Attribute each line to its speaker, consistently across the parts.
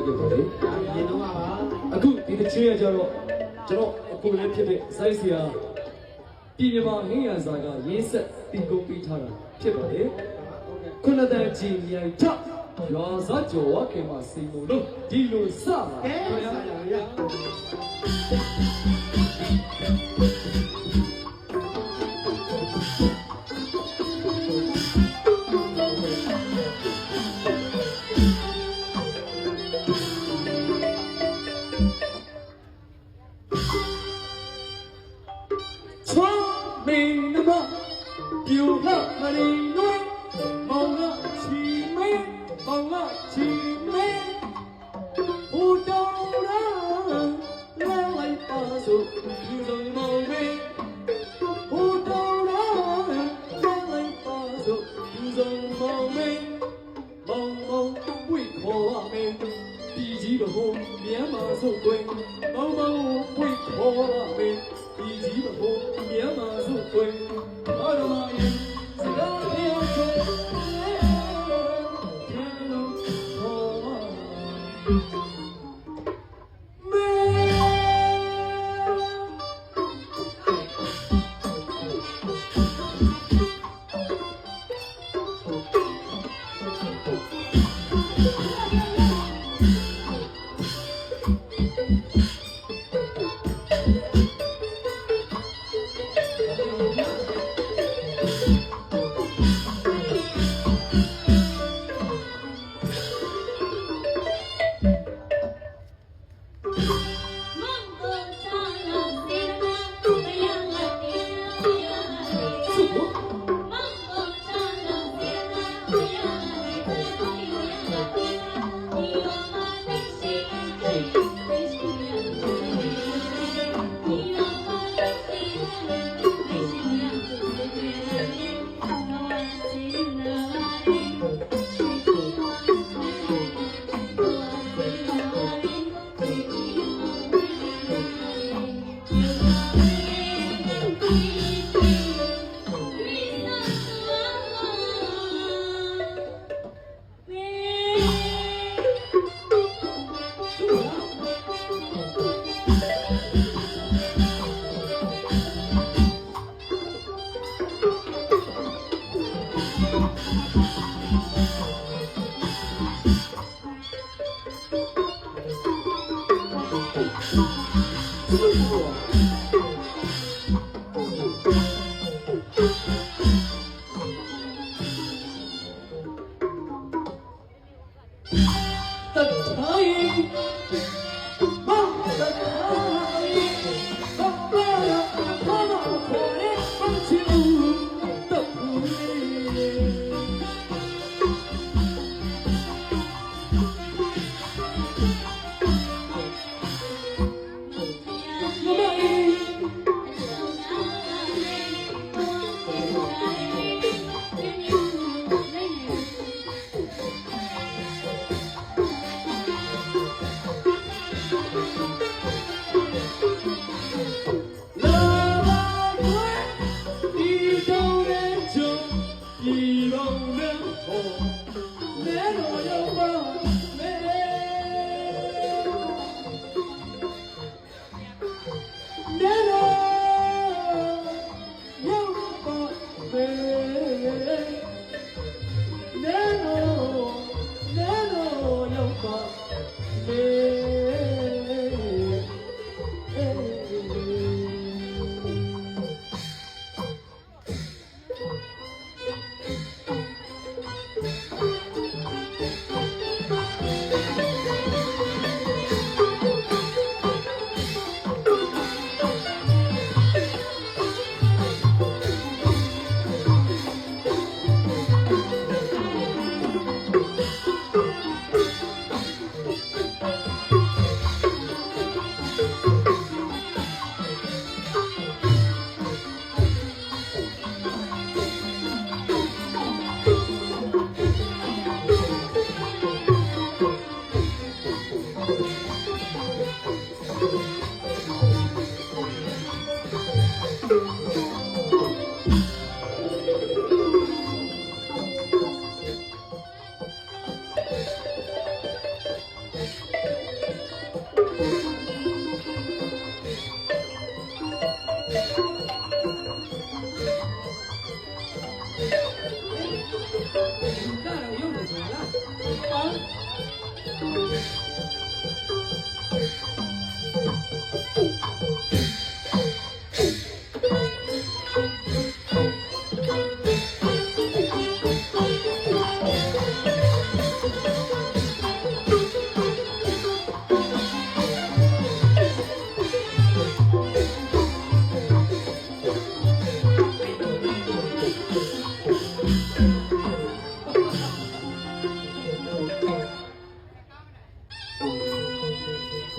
Speaker 1: ခဲ့ပါလေအခုဒီတစ်ချင်းရကြတော့ကျွန်တော်အခုလည်းဖြစ်တဲ့စိုက်ဆရာပြည်မြန်မာဟင်းရစာကရေးဆက်တင်ကုန်ပေးထားတာဖြစ်ပါလေခုနတန်ကြီးမြိုင်ချရွာစားကြော်ဝခင်မှာစီမုံလို့ဒီလိုစပါခင်ဗျာ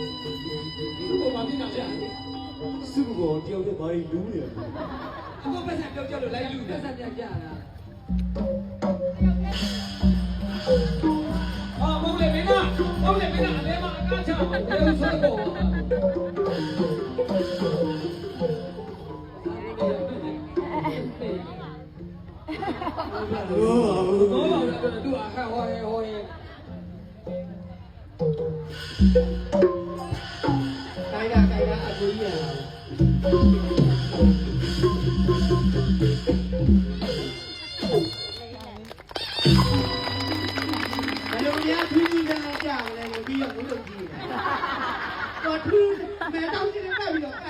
Speaker 2: သူ့ကိုဘာဖြစ်တာလဲ
Speaker 3: စုကောတယောက်တည်းဘာတွေလူးနေလဲ
Speaker 2: အခုပတ်စံပြောက်ကြလို့လိုက်လူပတ်စံပြန်ကြတာအော်မဟုတ်လေမင်းသားအလဲမှာအကားချအောင်ဘယ်လိုဆွဲပေါ်သူအခါဟောရဲတိုင်းတာအကူကြီးရတာဘယ်လိုများထူးထူးခြားခြားကြာမလဲပြီးတော့ဘုလို့ကြည့်နေတာတော့ထူးမဲတောင်းချင်တယ်ပြီးတော့